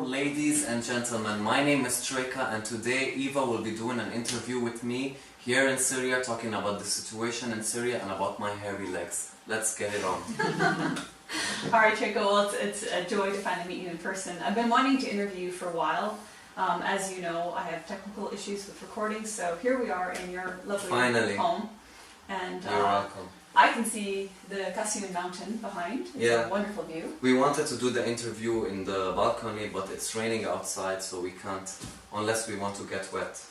ladies and gentlemen, my name is Trika and today Eva will be doing an interview with me here in Syria, talking about the situation in Syria and about my hairy legs. Let's get it on. Alright Trika, well it's a joy to finally meet you in person. I've been wanting to interview you for a while. As you know, I have technical issues with recording, so here we are in your lovely home. And you're welcome. I can see the Qasim mountain behind. It's a wonderful view. We wanted to do the interview in the balcony, but it's raining outside, so we can't, unless we want to get wet.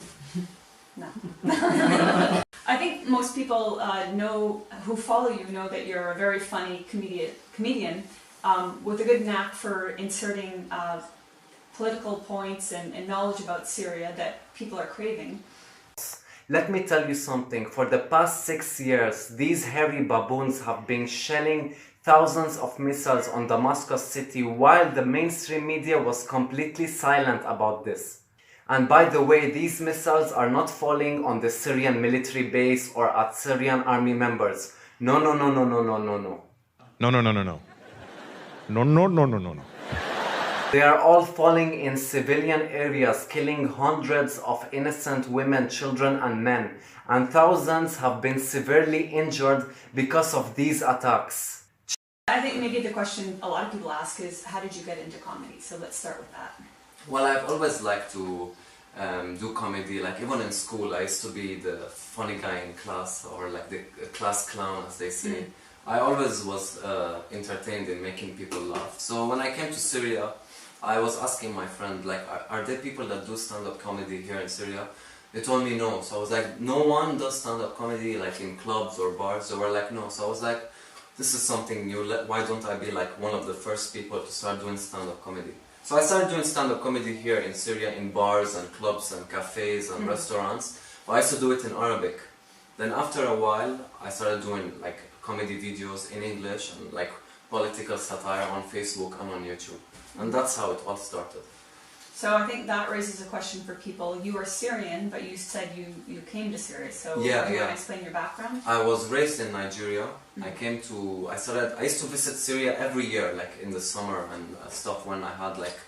No. I think most people who follow you know that you're a very funny comedian with a good knack for inserting political points and knowledge about Syria that people are craving. Let me tell you something. For the past 6 years, these hairy baboons have been shelling thousands of missiles on Damascus city while the mainstream media was completely silent about this. And by the way, these missiles are not falling on the Syrian military base or at Syrian army members. No, no, no, no, no, no, no, no. No, no, no, no, no. No, no, no, no, no, no. They are all falling in civilian areas, killing hundreds of innocent women, children and men. And thousands have been severely injured because of these attacks. I think maybe the question a lot of people ask is, how did you get into comedy? So let's start with that. Well, I've always liked to do comedy. Like even in school, I used to be the funny guy in class, or like the class clown, as they say. I always was entertained in making people laugh. So when I came to Syria, I was asking my friend, like, are there people that do stand-up comedy here in Syria? They told me no. So I was like, no one does stand-up comedy like in clubs or bars? They were like, no. So I was like, this is something new. Why don't I be like one of the first people to start doing stand-up comedy? So I started doing stand-up comedy here in Syria in bars and clubs and cafes and restaurants. But I used to do it in Arabic. Then after a while, I started doing like comedy videos in English and like political satire on Facebook and on YouTube. And that's how it all started. So I think that raises a question for people. You are Syrian, but you said you came to Syria. So do you want to explain your background? I was raised in Nigeria. I used to visit Syria every year, like in the summer and stuff when I had like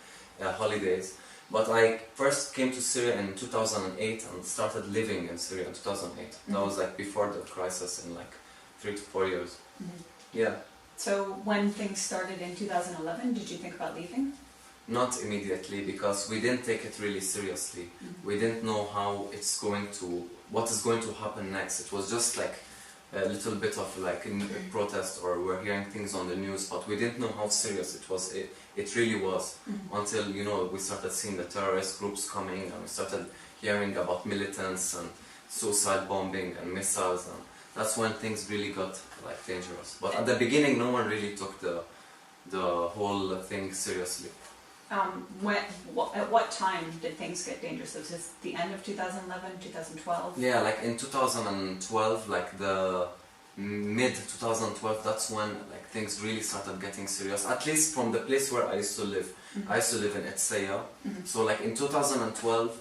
holidays. But I first came to Syria in 2008 and started living in Syria in 2008. That was like before the crisis in like 3 to 4 years. Yeah. So when things started in 2011, did you think about leaving? Not immediately, because we didn't take it really seriously. We didn't know what is going to happen next. It was just like a little bit of like a protest, or we're hearing things on the news, but we didn't know how serious it was. It really was, until, you know, we started seeing the terrorist groups coming, and we started hearing about militants and suicide bombing and missiles, and that's when things really got like dangerous. But at the beginning, no one really took the whole thing seriously. At what time did things get dangerous? Was this the end of 2011, 2012? Yeah, like in 2012, like the mid-2012, that's when like things really started getting serious. At least from the place where I used to live. I used to live in Etsaya. So like in 2012,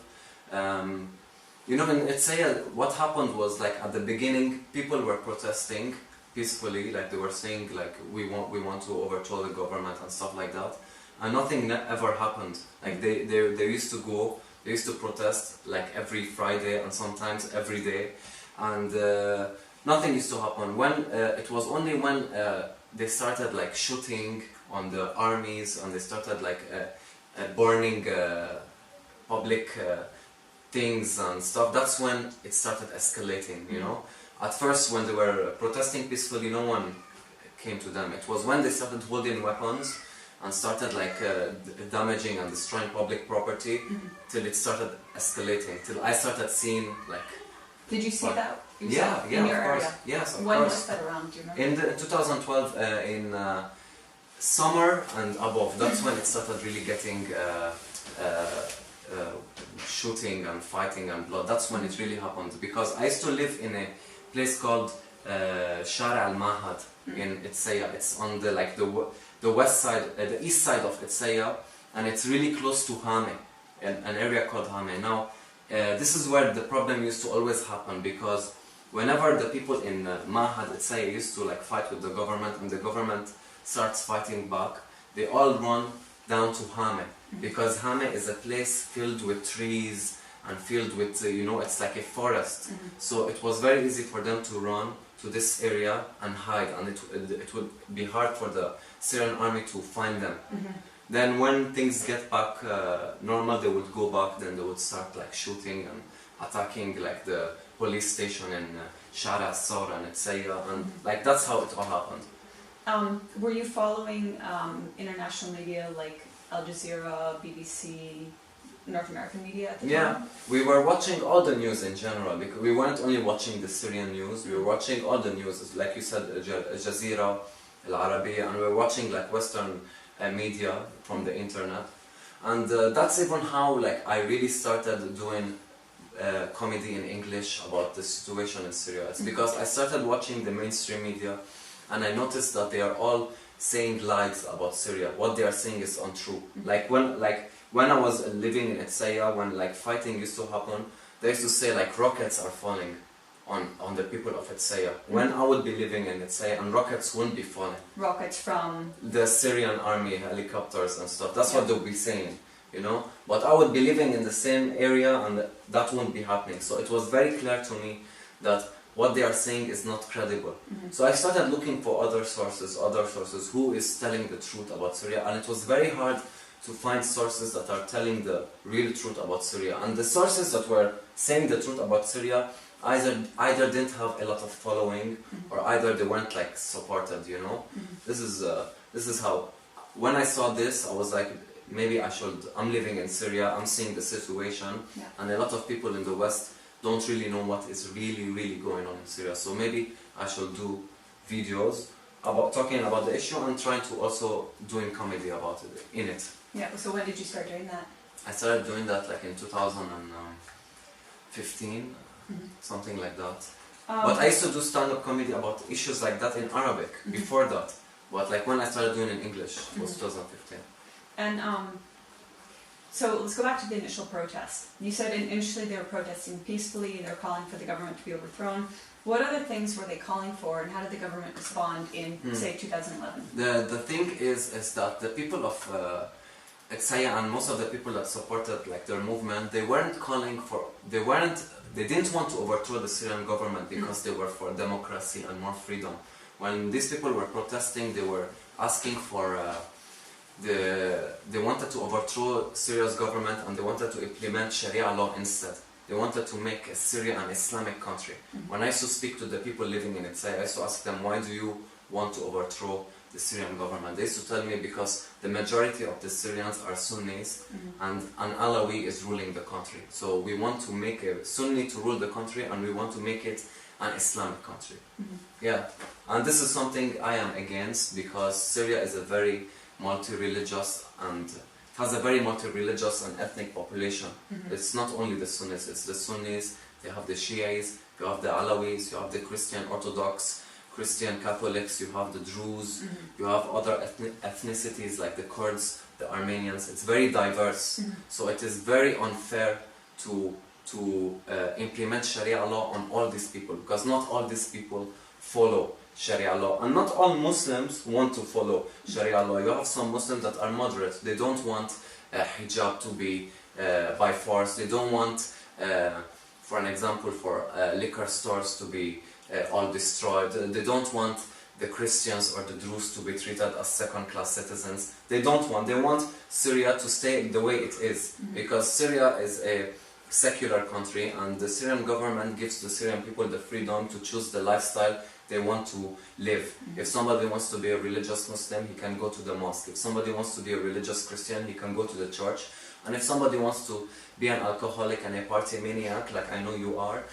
you know, in Etsaya, what happened was, like, at the beginning, people were protesting peacefully, like they were saying, like, we want to overthrow the government and stuff like that, and nothing ever happened. Like they used to protest like every Friday and sometimes every day, and nothing used to happen. When it was only when they started like shooting on the armies, and they started like burning public things and stuff, that's when it started escalating, you know. At first, when they were protesting peacefully, no one came to them. It was when they started holding weapons and started like damaging and destroying public property, till it started escalating, till I started seeing like... Did you see that yourself in your area? Yes, of when course. was that around, do you remember? In 2012, in summer and above, that's when it started really getting shooting and fighting and blood. That's when it really happened, because I used to live in a place called Shara al-Mahad in Etsaya. It's on the like the west side, the east side of Etsaya, and it's really close to Hame, an area called Hame. Now, this is where the problem used to always happen, because whenever the people in Mahad, Etsaya, used to like fight with the government, and the government starts fighting back, they all run down to Hame, because Hame is a place filled with trees and filled with, you know, it's like a forest. So it was very easy for them to run to this area and hide, and it would be hard for the Syrian army to find them. Then when things get back normal, they would go back, then they would start like shooting and attacking like the police station in Shara, Sara and Etsaya, and like that's how it all happened. Were you following international media like Al Jazeera, BBC, North American media at the time? Yeah, we were watching all the news in general, because we weren't only watching the Syrian news, we were watching all the news, like you said, Al Jazeera, Al Arabiya, and we were watching like Western media from the internet. And that's even how like I really started doing comedy in English about the situation in Syria. It's because I started watching the mainstream media, and I noticed that they are all saying lies about Syria. What they are saying is untrue. Like when I was living in Etsaya, when like fighting used to happen, they used to say like rockets are falling on the people of Etsaya. When I would be living in Etsaya, and rockets wouldn't be falling. Rockets from? The Syrian army, helicopters and stuff. That's what they'll be saying, you know. But I would be living in the same area, and that wouldn't be happening. So it was very clear to me that what they are saying is not credible. So I started looking for other sources, who is telling the truth about Syria, and it was very hard to find sources that are telling the real truth about Syria. And the sources that were saying the truth about Syria either didn't have a lot of following, or either they weren't like supported, you know. This is how, when I saw this, I was like, maybe I'm living in Syria, I'm seeing the situation, and a lot of people in the West don't really know what is really going on in Syria. So maybe I should do videos about talking about the issue and trying to also doing comedy about it in it. Yeah. So when did you start doing that? I started doing that like in 2015, something like that. But I used to do stand-up comedy about issues like that in Arabic before that. But like when I started doing it in English, it was 2015. And so let's go back to the initial protest. You said initially they were protesting peacefully, they were calling for the government to be overthrown. What other things were they calling for, and how did the government respond in, say, 2011? The thing is that the people of Etsaya and most of the people that supported like their movement, they weren't calling for, they didn't want to overthrow the Syrian government because they were for democracy and more freedom. When these people were protesting, they were asking for they wanted to overthrow Syria's government, and they wanted to implement Sharia law instead. They wanted to make Syria an Islamic country. When I used to speak to the people living in Etsaya, I used to ask them, why do you want to overthrow the Syrian government? They used to tell me, because the majority of the Syrians are Sunnis, and an Alawi is ruling the country. So we want to make a Sunni to rule the country, and we want to make it an Islamic country. Yeah, and this is something I am against, because Syria is a very multi-religious and has a very multi-religious and ethnic population. It's not only the Sunnis, it's the Sunnis, they have the Shias, you have the Alawis, you have the Christian Orthodox, Christian Catholics, you have the Druze, you have other ethnicities like the Kurds, the Armenians. It's very diverse. So it is very unfair to implement Sharia law on all these people, because not all these people follow Sharia law, and not all Muslims want to follow Sharia law. You have some Muslims that are moderate. They don't want hijab to be by force. They don't want, for an example, for liquor stores to be all destroyed. They don't want the Christians or the Druze to be treated as second-class citizens. They don't want. They want Syria to stay the way it is, because Syria is a secular country, and the Syrian government gives the Syrian people the freedom to choose the lifestyle they want to live. If somebody wants to be a religious Muslim, he can go to the mosque. If somebody wants to be a religious Christian, he can go to the church. And if somebody wants to be an alcoholic and a party maniac, like I know you are,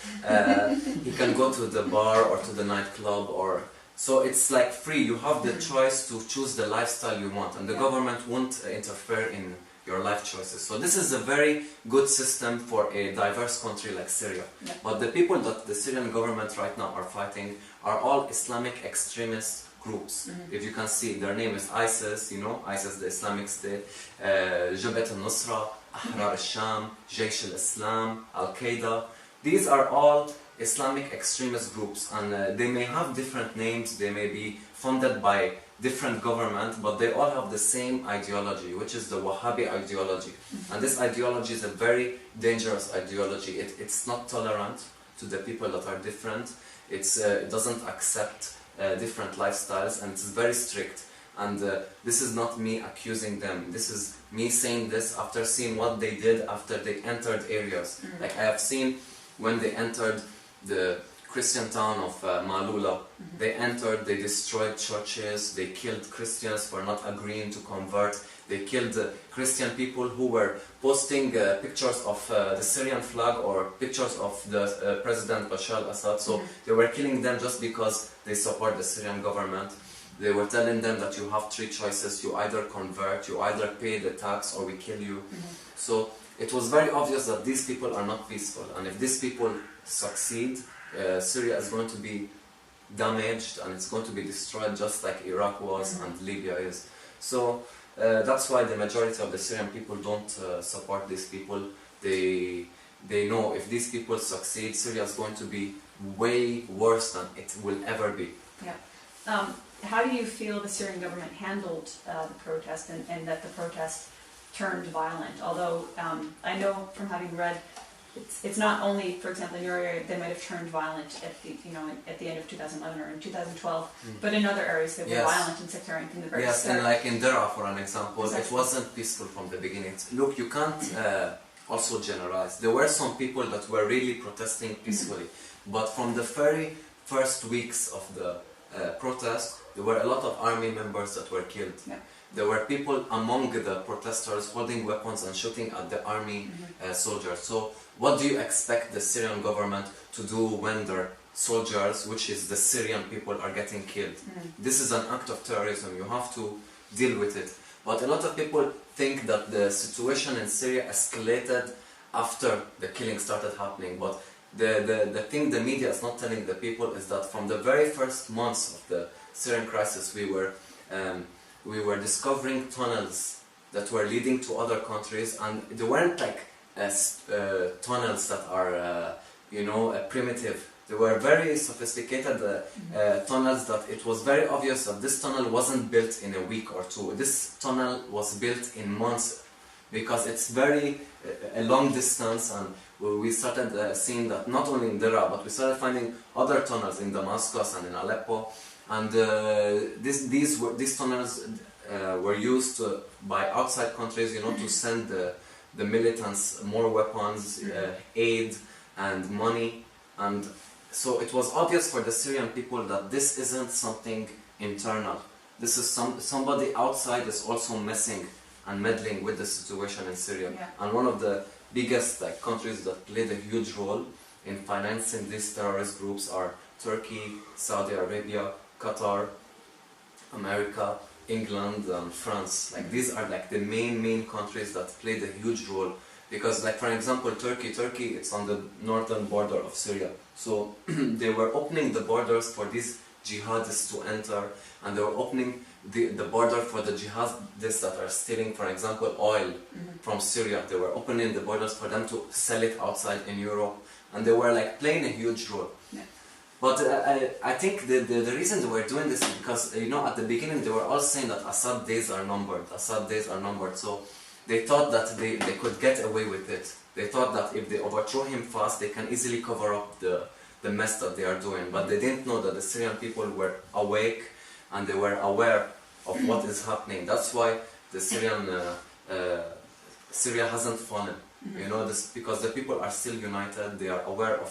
he can go to the bar or to the nightclub. So it's like free. You have the choice to choose the lifestyle you want, and the government won't interfere in your life choices. So this is a very good system for a diverse country like Syria. But the people that the Syrian government right now are fighting are all Islamic extremist groups. If you can see, their name is ISIS, you know, ISIS, the Islamic State, Jabhat al-Nusra, Ahrar al-Sham, Jaish al-Islam, Al-Qaeda. These are all Islamic extremist groups, and they may have different names. They may be funded by different government, but they all have the same ideology, which is the Wahhabi ideology. And this ideology is a very dangerous ideology. It's not tolerant to the people that are different. It doesn't accept different lifestyles, and it's very strict. And this is not me accusing them. This is me saying this after seeing what they did after they entered areas. Like I have seen when they entered the Christian town of Malula. They entered, they destroyed churches, they killed Christians for not agreeing to convert. They killed Christian people who were posting pictures of the Syrian flag or pictures of the President Bashar al-Assad. So they were killing them just because they support the Syrian government. They were telling them that you have three choices: you either convert, you either pay the tax, or we kill you. So it was very obvious that these people are not peaceful, and if these people succeed, Syria is going to be damaged and it's going to be destroyed just like Iraq was and Libya is. So that's why the majority of the Syrian people don't support these people. They know if these people succeed, Syria is going to be way worse than it will ever be. Yeah. How do you feel the Syrian government handled the protest and that the protest turned violent? Although I know from having read, it's not only, for example, in your area, they might have turned violent at the end of 2011 or in 2012, but in other areas they were violent and sectarian from the very start. And like in Dara, for an example, it wasn't peaceful from the beginning. Look, you can't also generalize. There were some people that were really protesting peacefully, but from the very first weeks of the protest, there were a lot of army members that were killed. There were people among the protesters holding weapons and shooting at the army soldiers. So what do you expect the Syrian government to do when their soldiers, which is the Syrian people, are getting killed? This is an act of terrorism. You have to deal with it. But a lot of people think that the situation in Syria escalated after the killing started happening. But the thing the media is not telling the people is that from the very first months of the Syrian crisis, we were discovering tunnels that were leading to other countries, and they weren't like tunnels that are, primitive. They were very sophisticated tunnels that it was very obvious that this tunnel wasn't built in a week or two. This tunnel was built in months because it's very a long distance, and we started seeing that not only in Dara, but we started finding other tunnels in Damascus and in Aleppo. And these tunnels were used by outside countries, to send the militants more weapons, aid and money. And so it was obvious for the Syrian people that this isn't something internal. This is somebody outside is also messing and meddling with the situation in Syria. And one of the biggest countries that played a huge role in financing these terrorist groups are Turkey, Saudi Arabia, Qatar, America, England, and France. These are the main countries that played a huge role, because for example Turkey, it's on the northern border of Syria. So they were opening the borders for these jihadists to enter, and they were opening the border for the jihadists that are stealing, for example, oil from Syria. They were opening the borders for them to sell it outside in Europe, and they were playing a huge role. But I think the reason they were doing this is because, at the beginning they were all saying that Assad days are numbered, so they thought that they could get away with it. They thought that if they overthrow him fast, they can easily cover up the mess that they are doing. But they didn't know that the Syrian people were awake and they were aware of what is happening. That's why the Syria hasn't fallen. Because the people are still united. They are aware of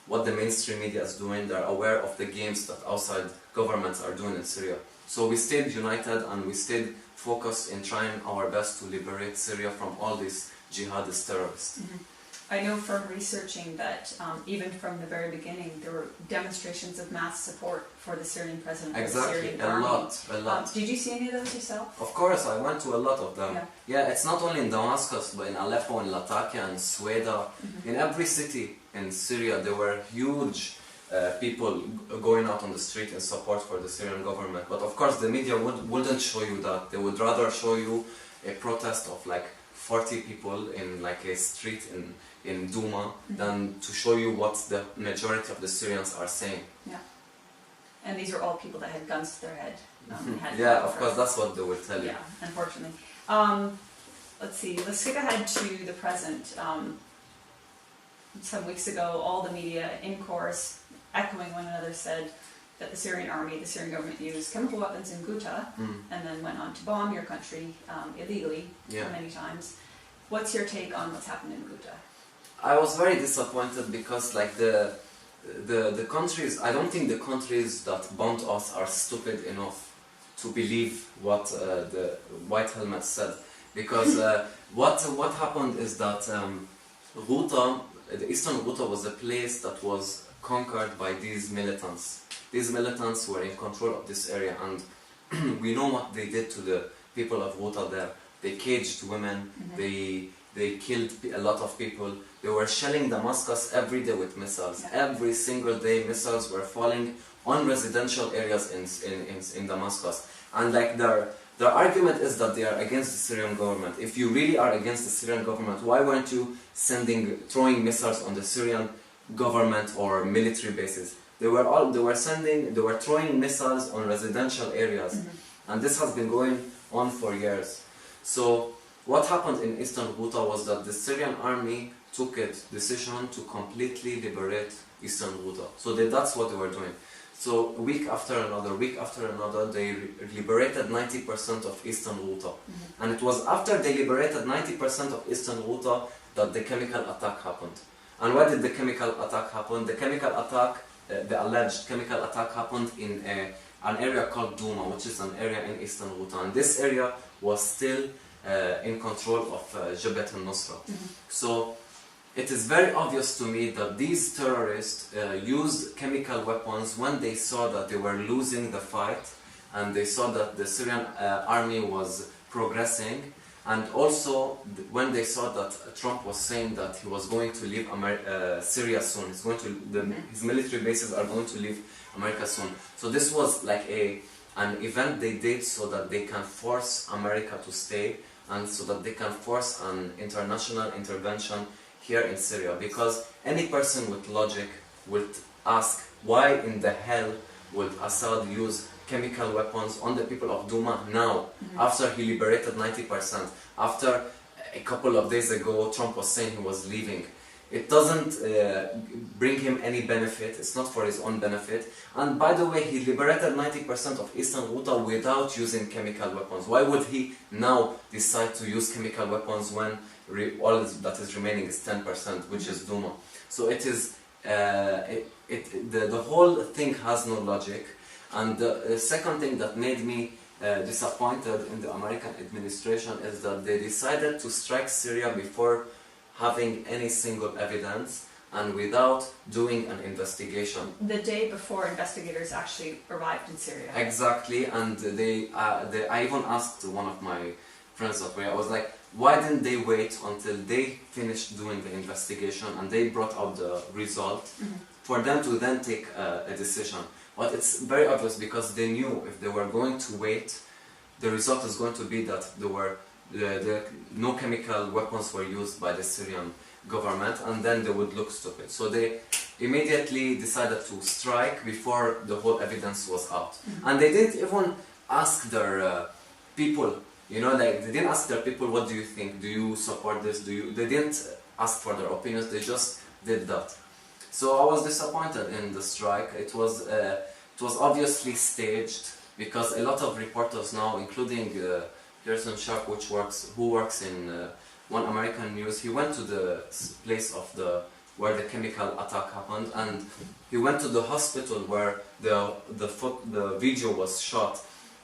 what the mainstream media is doing. They are aware of the games that outside governments are doing in Syria. So we stayed united and we stayed focused in trying our best to liberate Syria from all these jihadist terrorists. I know from researching that even from the very beginning there were demonstrations of mass support for the Syrian president. Exactly, the Syrian army. A lot. Did you see any of those yourself? Of course, I went to a lot of them. Yeah, it's not only in Damascus, but in Aleppo, in Latakia, in Sweda, in every city in Syria there were huge people going out on the street in support for the Syrian government. But of course the media wouldn't show you that. They would rather show you a protest of 40 people in a street in Duma than to show you what the majority of the Syrians are saying. And these are all people that had guns to their head. Yeah, of course, that's what they will tell you. Yeah, unfortunately. Let's see, let's skip ahead to the present. Some weeks ago, all the media in chorus, echoing one another, said that the Syrian army, the Syrian government used chemical weapons in Ghouta and then went on to bomb your country illegally many times. What's your take on what's happened in Ghouta? I was very disappointed because like the countries, I don't think the countries that bombed us are stupid enough to believe what the White Helmet said. Because what happened is that Ghouta, the eastern Ghouta was a place that was conquered by these militants. These militants were in control of this area, and we know what they did to the people of Ghouta there. They caged women, they killed a lot of people. They were shelling Damascus every day with missiles. Every single day missiles were falling on residential areas in Damascus. And like their argument is that they are against the Syrian government. If you really are against the Syrian government, why weren't you throwing missiles on the Syrian government or military bases? They were throwing missiles on residential areas, and this has been going on for years. So what happened in eastern Ghouta was that the Syrian army took a decision to completely liberate eastern Ghouta. So that's what they were doing. So week after another, they liberated 90% of eastern Ghouta. And it was after they liberated 90% of eastern Ghouta that the chemical attack happened. And why did the chemical attack happen? The chemical attack, the alleged chemical attack happened in an area called Douma, which is an area in eastern Ghouta. And this area was still in control of Jabhat al-Nusra. So it is very obvious to me that these terrorists used chemical weapons when they saw that they were losing the fight, and they saw that the Syrian army was progressing, and also when they saw that Trump was saying that he was going to leave Syria soon. His military bases are going to leave America soon. So this was like an event they did so that they can force America to stay, and so that they can force an international intervention here in Syria. Because any person with logic would ask, why in the hell would Assad use chemical weapons on the people of Douma now, after he liberated 90%, after a couple of days ago Trump was saying he was leaving? It doesn't bring him any benefit, it's not for his own benefit. And by the way, he liberated 90% of eastern Ghouta without using chemical weapons. Why would he now decide to use chemical weapons when all that is remaining is 10%, which is Douma? So it is, the whole thing has no logic. And the second thing that made me disappointed in the American administration is that they decided to strike Syria before having any single evidence and without doing an investigation. The day before investigators actually arrived in Syria. Exactly, and I even asked one of my friends up there, I was like, why didn't they wait until they finished doing the investigation and they brought out the result for them to then take a decision? But it's very obvious because they knew if they were going to wait, the result is going to be that no chemical weapons were used by the Syrian government, and then they would look stupid. So they immediately decided to strike before the whole evidence was out. And they didn't even ask their people, you know, like they didn't ask their people, what do you think? Do you support this? They didn't ask for their opinions, they just did that. So I was disappointed in the strike. It was obviously staged, because a lot of reporters now, including Pearson Sharp, who works in One American News, he went to the place of where the chemical attack happened, and he went to the hospital where the video was shot,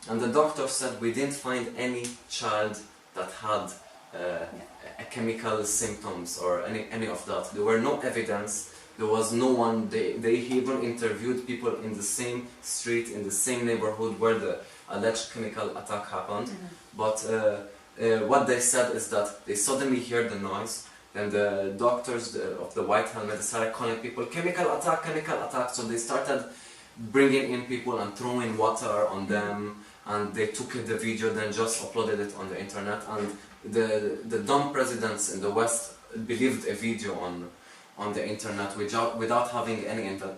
and the doctor said we didn't find any child that had chemical symptoms or any of that. There were no evidence. There was no one. They even interviewed people in the same street, in the same neighborhood where the alleged chemical attack happened. But what they said is that they suddenly heard the noise, then the doctors of the White Helmet started calling people, chemical attack, chemical attack. So they started bringing in people and throwing water on them, and they took the video, then just uploaded it on the internet. And the dumb presidents in the West believed a video on the internet without having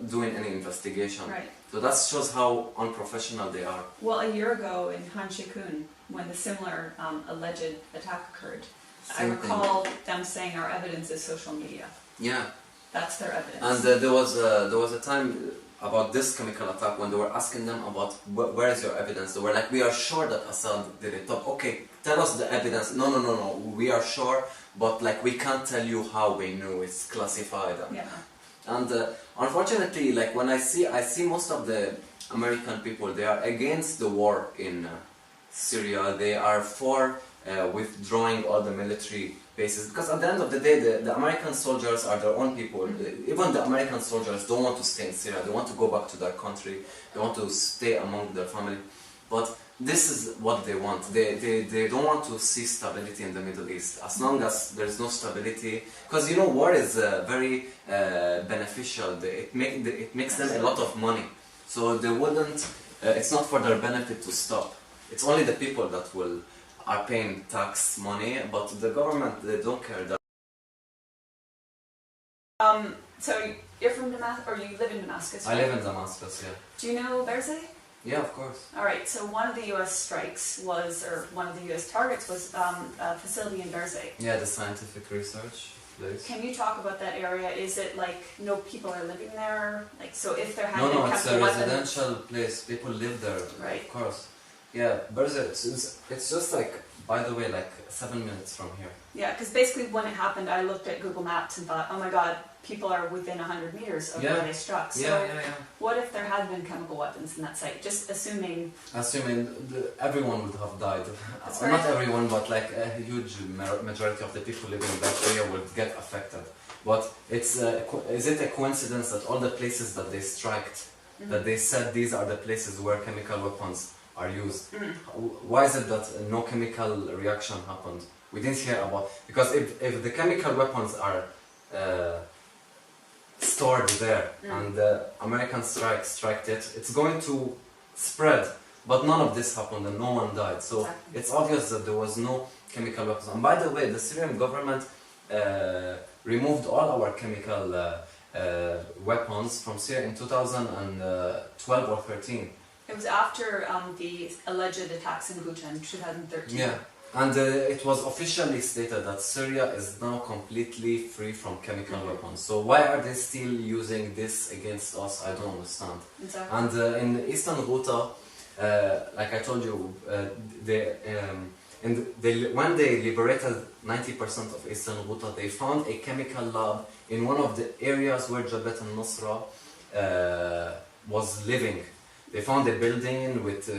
doing any investigation. Right. So that shows how unprofessional they are. Well, a year ago in Khan Sheikhoun, when the similar alleged attack occurred, I Same recall them saying our evidence is social media. Yeah. That's their evidence. And there was a time about this chemical attack when they were asking them about where is your evidence. They were like, we are sure that Assad did it. Okay, tell us the evidence. No, we are sure, but like we can't tell you how we knew. It's classified. Yeah. And unfortunately, like when I see most of the American people, they are against the war in Syria. They are for withdrawing all the military bases, because at the end of the day, the American soldiers are their own people. Even the American soldiers don't want to stay in Syria. They want to go back to their country. They want to stay among their family. But this is what they want. They don't want to see stability in the Middle East. As long as there is no stability, because you know war is very beneficial. It makes them a lot of money. So they wouldn't. It's not for their benefit to stop. It's only the people that are paying tax money, but the government, they don't care. So you're from Damascus, or you live in Damascus, right? I live in Damascus, yeah. Do you know Berzeh? Yeah, of course. Alright, so one of the US strikes was, or one of the US targets was a facility in Berzeh. Yeah, the scientific research place. Can you talk about that area? Is it like no people are living there? Like, so if there had No, been it's a chemical weapons... residential place. People live there, Right. of course. Yeah, Berzeh, it's just like, by the way, like 7 minutes from here. Yeah, because basically when it happened, I looked at Google Maps and thought, oh my god, people are within 100 meters of where they struck. So Yeah. what if there had been chemical weapons in that site? Just assuming... Assuming everyone would have died. That's Not right. everyone, but like a huge majority of the people living in that area would get affected. But is it a coincidence that all the places that they struck, that they said these are the places where chemical weapons are used? Why is it that no chemical reaction happened? We didn't hear about, because if the chemical weapons are stored there and the American struck it, it's going to spread. But none of this happened and no one died. So Exactly. it's obvious that there was no chemical weapons. And by the way, the Syrian government removed all our chemical weapons from Syria in 2012 or 13. It was after the alleged attacks in Ghouta in 2013. Yeah, and it was officially stated that Syria is now completely free from chemical weapons. So why are they still using this against us? I don't understand. Exactly. And in Eastern Ghouta, like I told you, when they liberated 90% of Eastern Ghouta, they found a chemical lab in one of the areas where Jabhat al-Nusra was living. They found a building with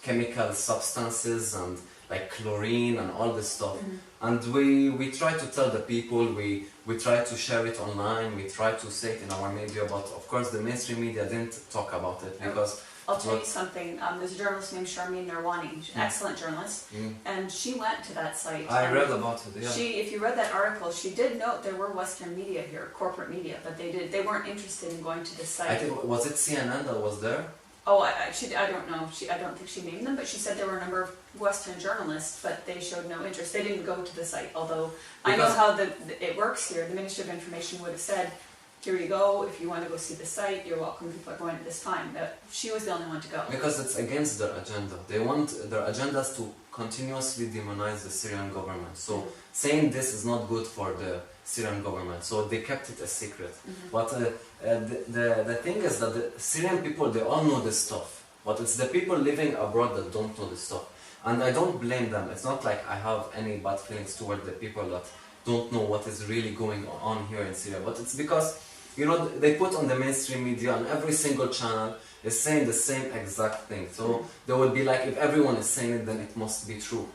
chemical substances and like chlorine and all this stuff. And we try to tell the people, we try to share it online, we try to say it in our media, but of course the mainstream media didn't talk about it because... I'll tell you something, there's a journalist named Sharmeen Narwani, she's an excellent journalist, and she went to that site. I read about it, yeah. If you read that article, she did note there were Western media here, corporate media, but they weren't interested in going to the site. I think, was it CNN that was there? Oh, I don't know. I don't think she named them, but she said there were a number of Western journalists, but they showed no interest. They didn't go to the site, although I know how it works here. The Ministry of Information would have said, here you go, if you want to go see the site, you're welcome, people are going at this time. But she was the only one to go. Because it's against their agenda. They want their agendas to continuously demonize the Syrian government. So saying this is not good for the Syrian government. So they kept it a secret. But the thing is that the Syrian people, they all know this stuff. But it's the people living abroad that don't know this stuff. And I don't blame them. It's not like I have any bad feelings toward the people that don't know what is really going on here in Syria. But it's because, you know, they put on the mainstream media and every single channel is saying the same exact thing. So they would be like, if everyone is saying it, then it must be true.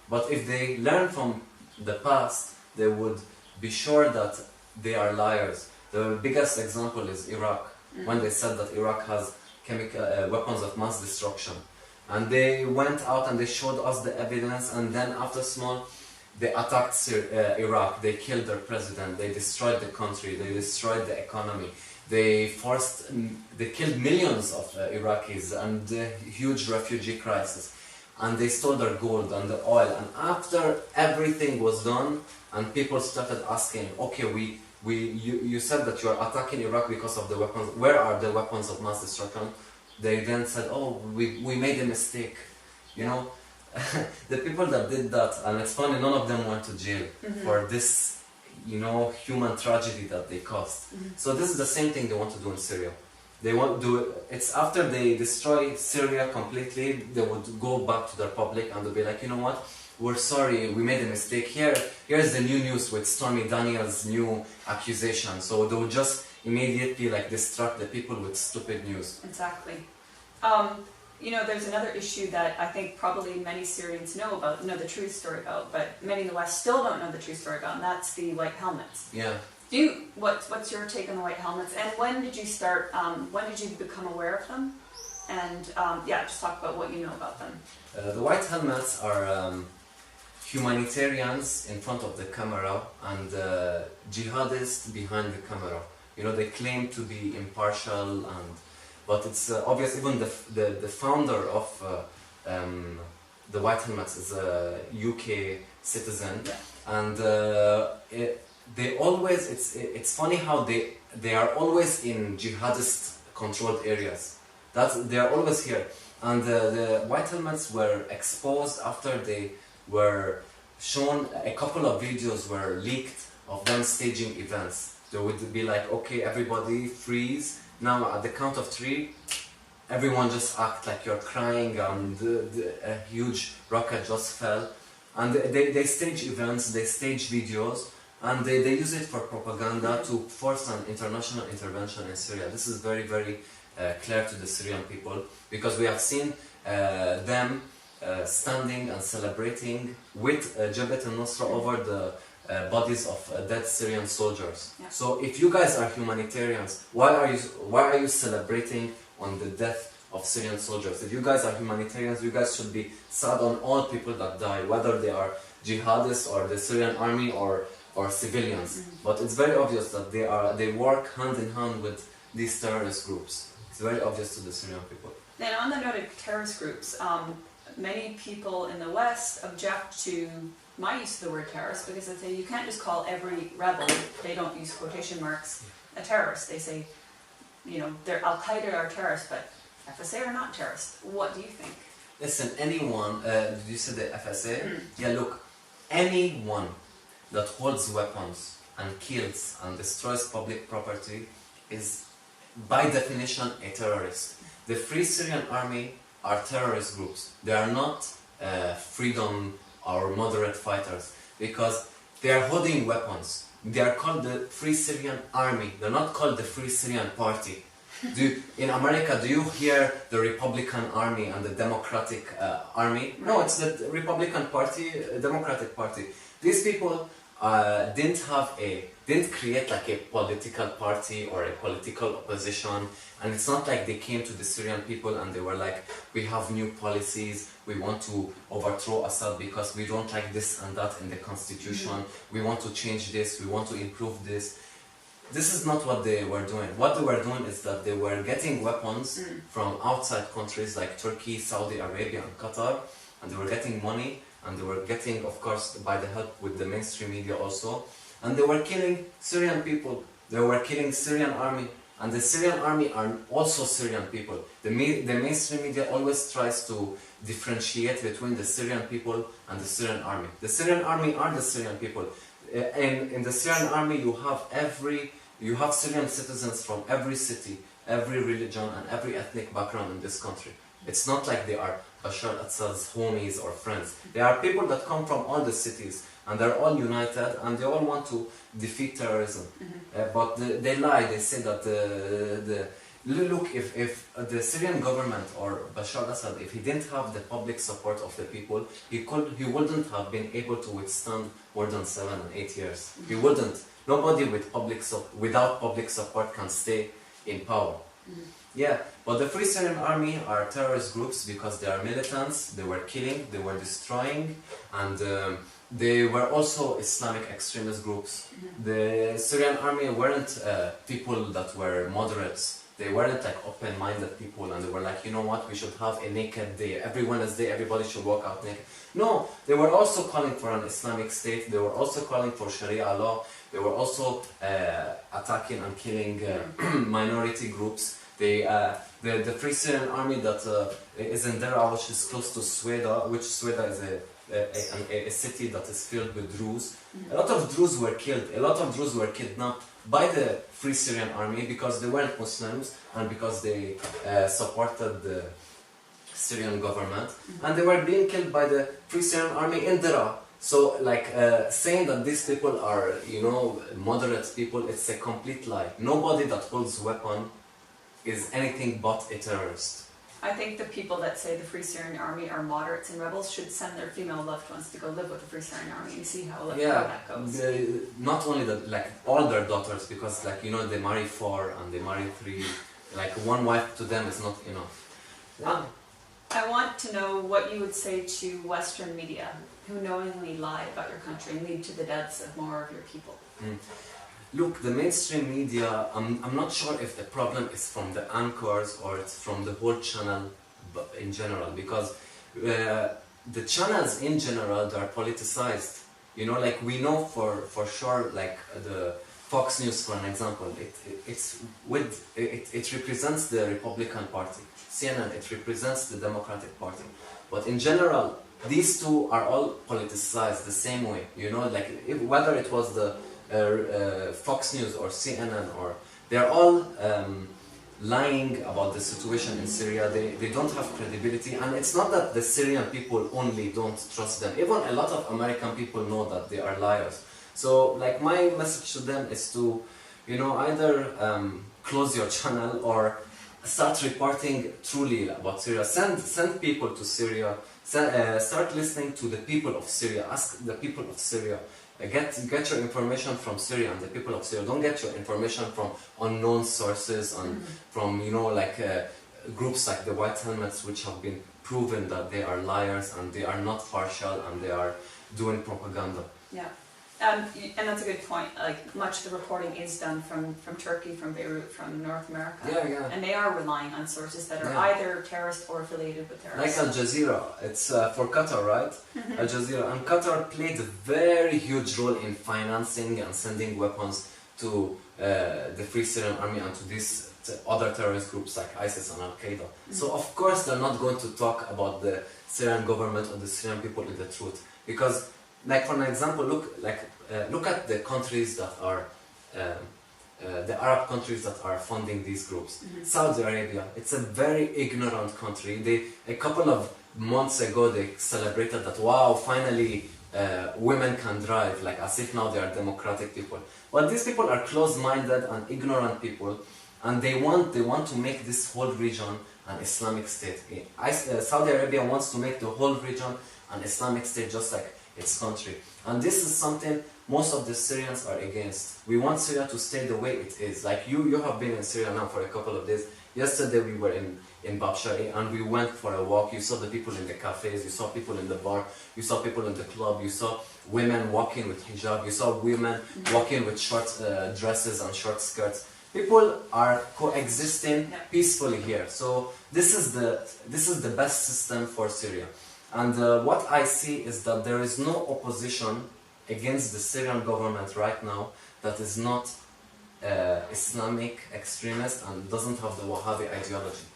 But if they learn from the past, they would be sure that they are liars. The biggest example is Iraq, when they said that Iraq has chemical weapons of mass destruction. And they went out and they showed us the evidence, and then after small, they attacked Iraq, they killed their president, they destroyed the country, they destroyed the economy. They killed millions of Iraqis and huge refugee crisis. And they stole their gold and the oil. And after everything was done, and people started asking, okay, you said that you are attacking Iraq because of the weapons. Where are the weapons of mass destruction? they then said, oh, we made a mistake, you know. The people that did that, and it's funny, none of them went to jail for this, you know, human tragedy that they caused. So this is the same thing they want to do in Syria. They want to do it, it's after they destroy Syria completely, they would go back to their public and they'll be like, you know what, we're sorry, we made a mistake. Here's the new news with Stormy Daniels' new accusation. So they would just immediately like distract the people with stupid news. Exactly. You know, there's another issue that I think probably many Syrians know the true story about, but many in the West still don't know the true story about, and that's the white helmets. Yeah. What's your take on the white helmets, and when did you start, when did you become aware of them? And yeah, just talk about what you know about them. The white helmets are humanitarians in front of the camera and jihadists behind the camera. You know, they claim to be impartial, but it's obvious. Even the founder of the white helmets is a UK citizen, and they always. It's funny how they are always in jihadist controlled areas. They are always here, and the white helmets were exposed after they were shown. A couple of videos were leaked of them staging events. They would be like, okay, everybody freeze. Now at the count of 3, everyone just act like you're crying and a huge rocket just fell. And they stage events, they stage videos, and they use it for propaganda to force an international intervention in Syria. This is very, very clear to the Syrian people, because we have seen them standing and celebrating with Jabhat al-Nusra over the bodies of dead Syrian soldiers. Yeah. So if you guys are humanitarians, why are you celebrating on the death of Syrian soldiers? If you guys are humanitarians, you guys should be sad on all people that die, whether they are jihadists or the Syrian army or civilians. But it's very obvious that they work hand in hand with these terrorist groups. It's very obvious to the Syrian people. And on the note of terrorist groups, many people in the West object to my use of the word terrorist, because they say you can't just call every rebel, they don't use quotation marks, a terrorist. They say, you know, they're Al-Qaeda are terrorists, but FSA are not terrorists. What do you think? Listen, anyone, did you say the FSA? Yeah, look, anyone that holds weapons and kills and destroys public property is by definition a terrorist. The Free Syrian Army are terrorist groups. They are not freedom or moderate fighters, because they are holding weapons. They are called the Free Syrian Army. They're not called the Free Syrian Party. In America, do you hear the Republican Army and the Democratic Army? No, it's the Republican Party, Democratic Party. These people didn't create like a political party or a political opposition, and it's not like they came to the Syrian people and they were like, we have new policies, we want to overthrow Assad because we don't like this and that in the constitution, we want to change this, we want to improve this. This is not what they were doing. What they were doing is that they were getting weapons from outside countries like Turkey, Saudi Arabia and Qatar, and they were getting money, and they were getting, of course, by the help with the mainstream media also, and they were killing Syrian people. They were killing Syrian army, and the Syrian army are also Syrian people. The mainstream media always tries to differentiate between the Syrian people and the Syrian army. The Syrian army are the Syrian people. In the Syrian army you have Syrian citizens from every city, every religion and every ethnic background in this country. It's not like they are Bashar al-Assad's homies or friends. They are people that come from all the cities, and they're all united, and they all want to defeat terrorism. But they lie. They say that look, if the Syrian government or Bashar al-Assad, if he didn't have the public support of the people, he wouldn't have been able to withstand more than 7 and 8 years. He wouldn't. Nobody without public support can stay in power. Yeah, but the Free Syrian Army are terrorist groups because they are militants, they were killing, they were destroying, and they were also Islamic extremist groups. The Syrian Army weren't people that were moderates. They weren't like open-minded people, and they were like, you know what, we should have a naked day. Every Wednesday, everybody should walk out naked. No, they were also calling for an Islamic state. They were also calling for Sharia law. They were also attacking and killing minority groups. The Free Syrian Army that is in Dera, which is close to Sweda, which Sweda is a city that is filled with Druze. A lot of Druze were killed. A lot of Druze were kidnapped by the Free Syrian Army because they weren't Muslims and because they supported the Syrian government, and they were being killed by the Free Syrian Army in Dera. So, like, saying that these people are, you know, moderate people, it's a complete lie. Nobody that holds a weapon is anything but a terrorist. I think the people that say the Free Syrian Army are moderates and rebels should send their female loved ones to go live with the Free Syrian Army and see how that goes. Not only that, like all their daughters, because like, you know, they marry 4 and they marry 3. Like one wife to them is not enough. I want to know what you would say to Western media who knowingly lie about your country and lead to the deaths of more of your people. Look, the mainstream media, I'm not sure if the problem is from the anchors or it's from the whole channel in general, because the channels in general, they are politicized. You know, like we know for sure, like the Fox News, for an example, it represents the Republican Party. CNN, it represents the Democratic Party. But in general, these two are all politicized the same way. You know, like whether it was the Fox News or CNN, or they're all lying about the situation in Syria. They don't have credibility, and it's not that the Syrian people only don't trust them. Even a lot of American people know that they are liars. So, like, my message to them is to, you know, either close your channel or start reporting truly about Syria. Send people to Syria. Start listening to the people of Syria. Ask the people of Syria. Get your information from Syria and the people of Syria. Don't get your information from unknown sources and from, you know, like groups like the White Helmets, which have been proven that they are liars and they are not partial and they are doing propaganda. Yeah. And that's a good point. Like, much of the reporting is done from Turkey, from Beirut, from North America. Yeah. And they are relying on sources that are either terrorist or affiliated with terrorists. Like Al Jazeera, it's for Qatar, right? Al Jazeera. And Qatar played a very huge role in financing and sending weapons to the Free Syrian Army and to these other terrorist groups like ISIS and Al Qaeda. So of course they're not going to talk about the Syrian government or the Syrian people in the truth, because, like, for an example, look at the countries that are the Arab countries that are funding these groups. Saudi Arabia, it's a very ignorant country. A couple of months ago they celebrated that, wow, finally women can drive, like as if now they are democratic people. But these people are closed-minded and ignorant people, and they want to make this whole region an Islamic state. Saudi Arabia wants to make the whole region an Islamic state, just like its country. And this is something most of the Syrians are against. We want Syria to stay the way it is. Like you have been in Syria now for a couple of days. Yesterday we were in Babshari and we went for a walk. You saw the people in the cafes, you saw people in the bar, you saw people in the club, you saw women walking with hijab, you saw women walking with short dresses and short skirts. People are coexisting peacefully here. So this is the best system for Syria. And what I see is that there is no opposition against the Syrian government right now that is not Islamic extremist and doesn't have the Wahhabi ideology.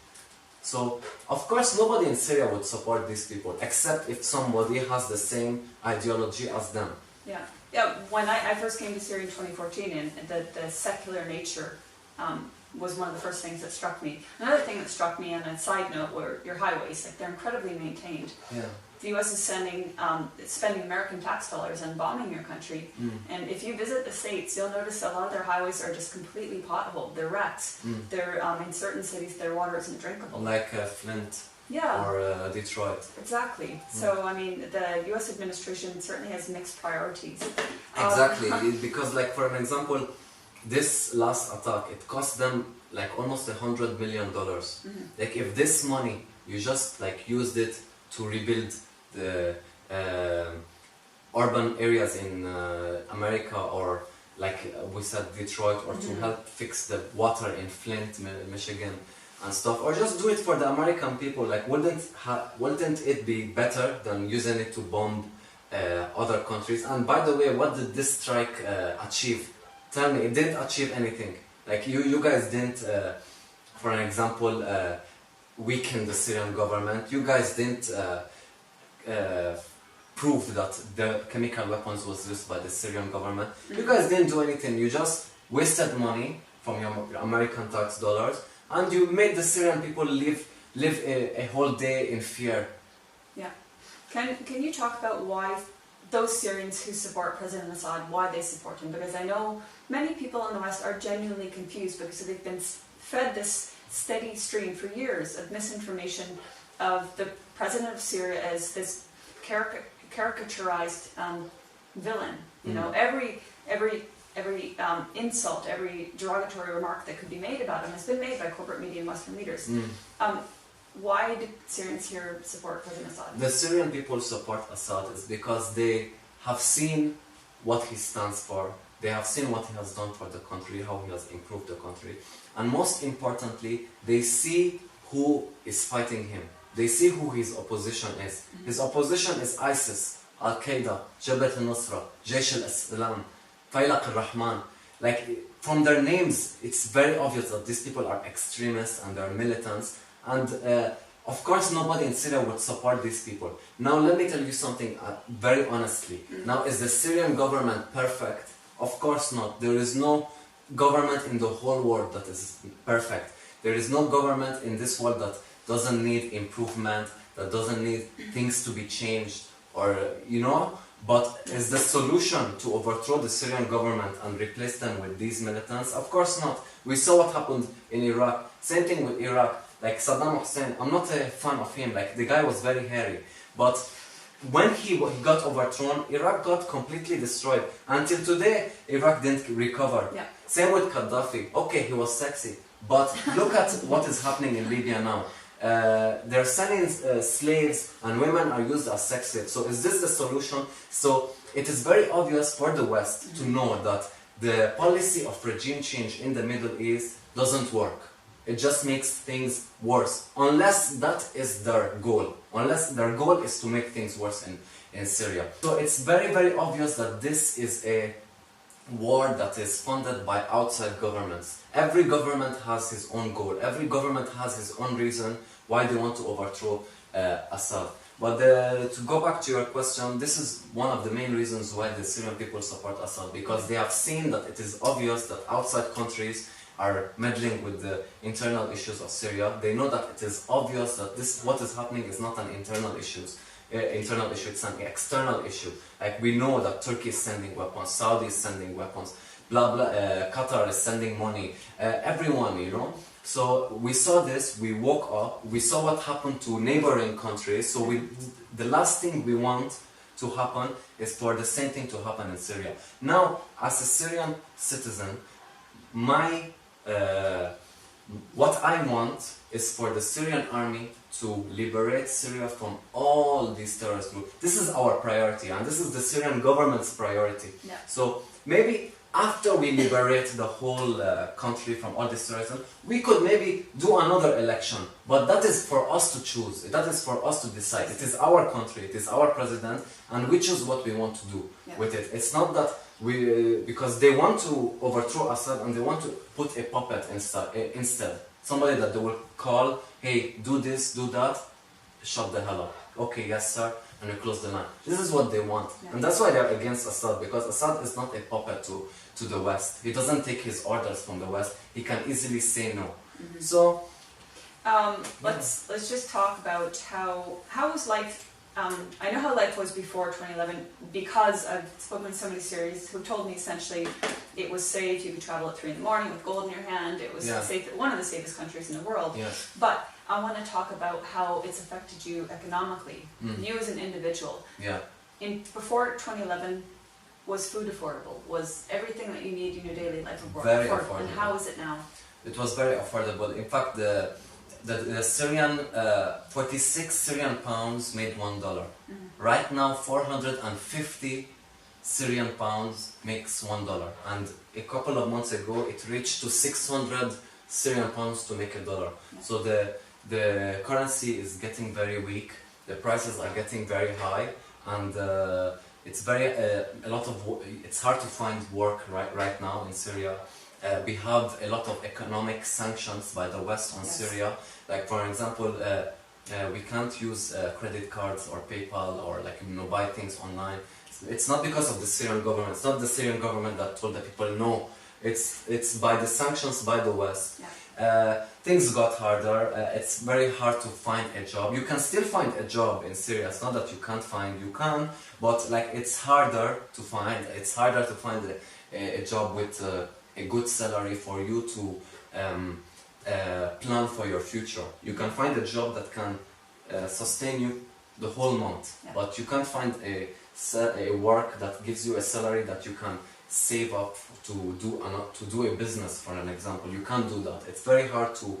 So, of course, nobody in Syria would support these people, except if somebody has the same ideology as them. Yeah. When I first came to Syria in 2014, and the secular nature was one of the first things that struck me. Another thing that struck me, on a side note, were your highways. Like, they're incredibly maintained. Yeah. The U.S. is spending American tax dollars on bombing your country, and if you visit the States, you'll notice a lot of their highways are just completely potholed. They're wrecks. They're in certain cities, their water isn't drinkable. Like Flint or Detroit. Exactly. So, I mean, the U.S. administration certainly has mixed priorities. Exactly, because, like, for an example, this last attack, it cost them like almost $100 million. Like, if this money, you just like used it to rebuild the urban areas in America, or like we said, Detroit, or to help fix the water in Flint, Michigan and stuff, or just do it for the American people, like wouldn't it be better than using it to bomb other countries? And by the way, what did this strike achieve? Tell me, it didn't achieve anything. Like you guys didn't for an example, weaken the Syrian government. You guys didn't prove that the chemical weapons was used by the Syrian government. You guys didn't do anything. You just wasted money from your American tax dollars, and you made the Syrian people live a whole day in fear. Yeah. Can you talk about why those Syrians who support President Assad, why they support him? Because I know many people in the West are genuinely confused because they've been fed this steady stream for years of misinformation of the president of Syria as this caricaturized villain. You know, every insult, every derogatory remark that could be made about him has been made by corporate media and Western leaders. Why do Syrians here support President Assad? The Syrian people support Assad is because they have seen what he stands for. They have seen what he has done for the country, how he has improved the country. And most importantly, they see who is fighting him. They see who his opposition is. His opposition is ISIS, Al-Qaeda, Jabhat al-Nusra, Jaysh al-Islam, Faylaq al-Rahman. Like, from their names, it's very obvious that these people are extremists and they're militants. And of course, nobody in Syria would support these people. Now, let me tell you something very honestly. Now, is the Syrian government perfect? Of course not. There is no government in the whole world that is perfect. There is no government in this world that doesn't need improvement, that doesn't need things to be changed, or, you know? But is the solution to overthrow the Syrian government and replace them with these militants? Of course not. We saw what happened in Iraq. Same thing with Iraq. Like Saddam Hussein, I'm not a fan of him, like the guy was very hairy. But when he got overthrown, Iraq got completely destroyed. Until today, Iraq didn't recover. Yeah. Same with Gaddafi. Okay, he was sexy. But look at what is happening in Libya now. They're selling slaves and women are used as sex slaves. So is this the solution? So it is very obvious for the West to know that the policy of regime change in the Middle East doesn't work. It just makes things worse, unless that is their goal. Unless their goal is to make things worse in Syria. So it's very, very obvious that this is a war that is funded by outside governments. Every government has his own goal. Every government has his own reason why they want to overthrow Assad. But to go back to your question, this is one of the main reasons why the Syrian people support Assad, because they have seen that it is obvious that outside countries are meddling with the internal issues of Syria. They know that it is obvious that what is happening is not an internal issue, it's an external issue. Like, we know that Turkey is sending weapons, Saudi is sending weapons, blah blah, Qatar is sending money, everyone, you know. So we saw this, we woke up, we saw what happened to neighboring countries, so the last thing we want to happen is for the same thing to happen in Syria. Now, as a Syrian citizen, what I want is for the Syrian army to liberate Syria from all these terrorist groups. This is our priority, and this is the Syrian government's priority. Yeah. So maybe after we liberate the whole country from all this terrorism, we could maybe do another election. But that is for us to choose. That is for us to decide. It is our country, it is our president, and we choose what we want to do with it. It's not that because they want to overthrow Assad and they want to put a puppet instead. Somebody that they will call, hey, do this, do that, shut the hell up. Okay, yes sir, and we close the line. This is what they want. And that's why they're against Assad, because Assad is not a puppet to the West. He doesn't take his orders from the West. He can easily say no. So, let's just talk about how was life. I know how life was before 2011 because I've spoken with so many Syrians who told me essentially it was safe. You could travel at 3 in the morning with gold in your hand. It was safe, one of the safest countries in the world. yes. But I want to talk about how it's affected you economically, you as an individual. Yeah. Before 2011, was food affordable? Was everything that you need in your daily life Very affordable? affordable. And how is it now? It was very affordable. In fact, the Syrian, 46 Syrian pounds made $1. Right now, 450 Syrian pounds makes $1. And a couple of months ago, it reached to 600 Syrian pounds to make $1. So the currency is getting very weak. The prices are getting very high, and it's very it's hard to find work right now in Syria. we have a lot of economic sanctions by the West on Syria. Like for example, we can't use credit cards or PayPal or like buy things online. It's not because of the Syrian government. It's not the Syrian government that told the people no. It's by the sanctions by the West. Things got harder. It's very hard to find a job. You can still find a job in Syria. It's not that you can't find. You can, but like it's harder to find. It's harder to find a job with a good salary for you to plan for your future. You can find a job that can sustain you the whole month, but you can't find a work that gives you a salary that you can save up to do a business, for an example. You can't do that. It's very hard to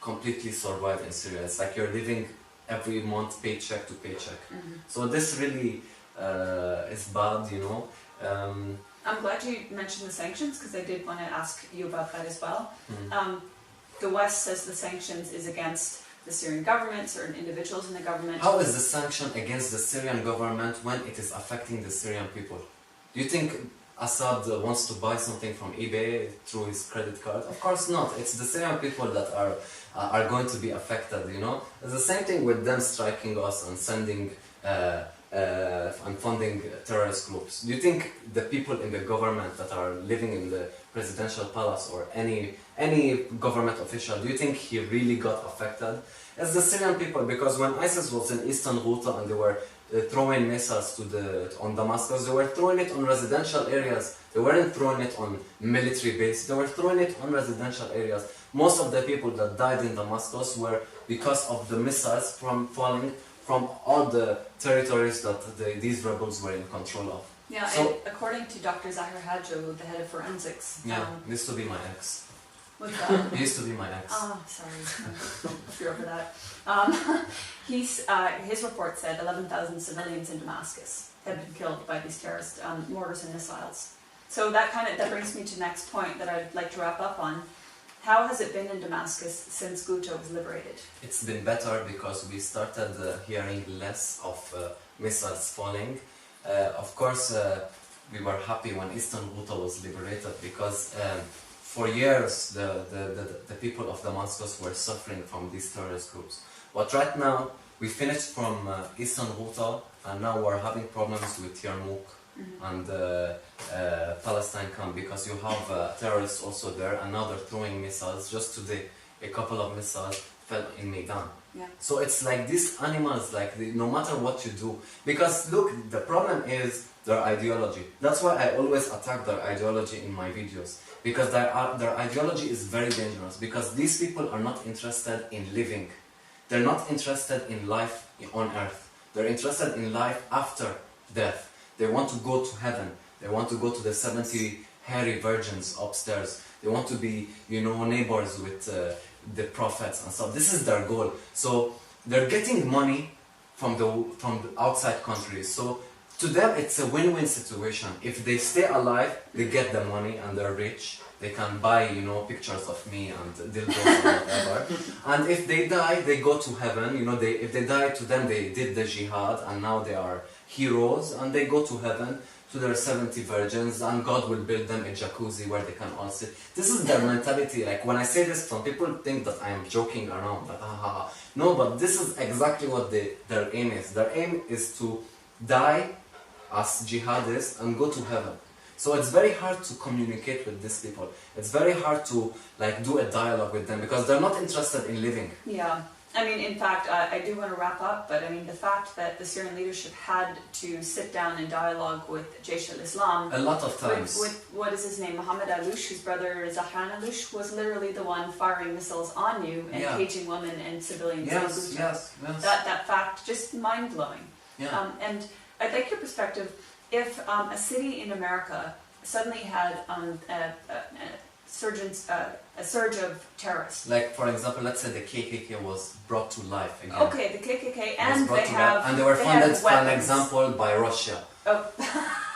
completely survive in Syria. It's like you're living every month paycheck to paycheck. So this really is bad, you know. I'm glad you mentioned the sanctions, because I did want to ask you about that as well. The West says the sanctions is against the Syrian government, certain individuals in the government. How is the sanction against the Syrian government when it is affecting the Syrian people? Do you think Assad wants to buy something from eBay through his credit card? Of course not. It's the Syrian people that are going to be affected, you know? It's the same thing with them striking us and sending and funding terrorist groups. Do you think the people in the government that are living in the presidential palace or any government official, do you think he really got affected? It's the Syrian people, because when ISIS was in Eastern Ghouta and they were throwing missiles on Damascus, they were throwing it on residential areas. They weren't throwing it on military base. They were throwing it on residential areas. Most of the people that died in Damascus were because of the missiles falling from all the territories that these rebels were in control of. Yeah, so, and according to Dr. Zahir Hadjo, the head of forensics... used to be my ex. What's that? He used to be my ex. Oh, sorry. If you're over that. His report said 11,000 civilians in Damascus had been killed by these terrorist mortars and missiles. So that brings me to the next point that I'd like to wrap up on. How has it been in Damascus since Ghouta was liberated? It's been better because we started hearing less of missiles falling. Of course, we were happy when Eastern Ghouta was liberated, because for years the people of Damascus were suffering from these terrorist groups. But right now, we finished from Eastern Ghouta, and now we're having problems with Yarmouk and Palestine camp, because you have terrorists also there, and now they're throwing missiles. Just today, a couple of missiles fell in Maidan. So it's like these animals, like no matter what you do, because look, the problem is their ideology. That's why I always attack their ideology in my videos, because their ideology is very dangerous, because these people are not interested in living. They're not interested in life on earth. They're interested in life after death. They want to go to heaven. They want to go to the 70 hairy virgins upstairs. They want to be, you know, neighbors with the prophets and stuff. This is their goal. So they're getting money from the outside countries. So to them, it's a win-win situation. If they stay alive, they get the money and they're rich. They can buy, you know, pictures of me and dildos or whatever. And if they die, they go to heaven. You know, if they die, to them they did the jihad and now they are heroes, and they go to heaven to their 70 virgins, and God will build them a jacuzzi where they can all sit. This is their mentality. Like when I say this, some people think that I am joking around, like No, but this is exactly what their aim is. Their aim is to die as jihadists and go to heaven. So it's very hard to communicate with these people. It's very hard to like do a dialogue with them, because they're not interested in living. Yeah. I mean, in fact, I do want to wrap up, but I mean, the fact that the Syrian leadership had to sit down and dialogue with Jaish al-Islam... A lot of times. With what is his name? Mohammed Aloush, whose brother Zahran Aloush was literally the one firing missiles on you and caging women and civilians. Yes. That fact, just mind-blowing. Yeah. And I'd like your perspective. If a city in America suddenly had a surge of terrorists. Like, for example, let's say the KKK was brought to life again. Okay, the KKK, and they were funded, for an example, by Russia. Oh.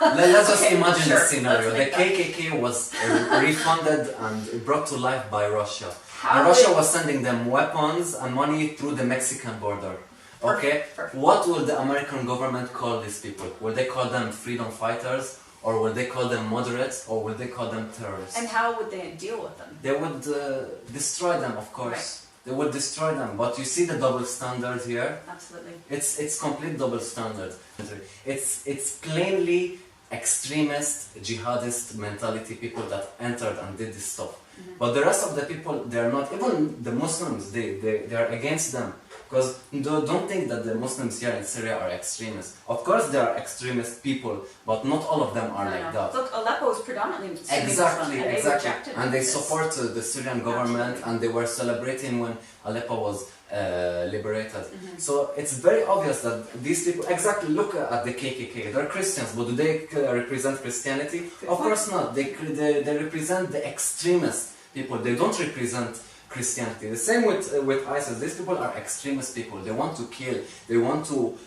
Let's just imagine the scenario. The KKK was refunded and brought to life by Russia. And Russia was sending them weapons and money through the Mexican border. Okay? Perfect. What will the American government call these people? Will they call them freedom fighters? or will they call them moderates, or will they call them terrorists? And how would they deal with them? They would destroy them, of course. Right. They would destroy them. But you see the double standard here? Absolutely. It's complete double standard. It's plainly extremist, jihadist mentality people that entered and did this stuff. But the rest of the people, they're not, even the Muslims, they are against them. Because don't think that the Muslims here in Syria are extremists. Of course there are extremist people, but not all of them are like that. Look, Aleppo is predominantly Sunni Exactly, Muslim, and they rejected and they this. support the Syrian government. Absolutely. And they were celebrating when Aleppo was liberated. So it's very obvious that these people, exactly, look at the KKK, they're Christians, but do they represent Christianity? Of course not. They represent the extremist people. They don't represent Christianity. The same with ISIS. These people are extremist people. They want to kill. They want to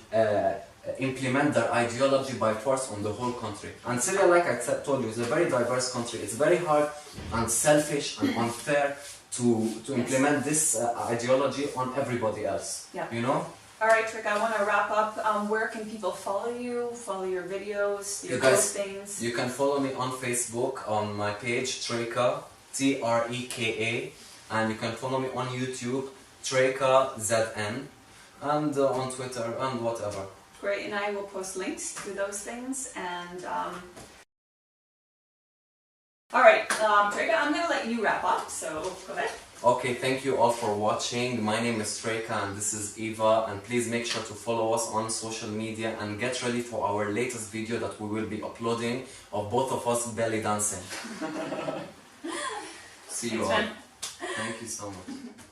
implement their ideology by force on the whole country. And Syria, like I told you, is a very diverse country. It's very hard and selfish and unfair to implement this ideology on everybody else. Yeah. You know? All right, Trick, I want to wrap up. Where can people follow you, follow your videos, your postings? You can follow me on Facebook, on my page, Treka, Treka, and you can follow me on YouTube, Treka ZN, and on Twitter, and whatever. Great, and I will post links to those things. And all right, Treka, I'm going to let you wrap up, so go ahead. Okay, thank you all for watching. My name is Treka and this is Eva, and please make sure to follow us on social media and get ready for our latest video that we will be uploading of both of us belly dancing. See you all. Thank you so much.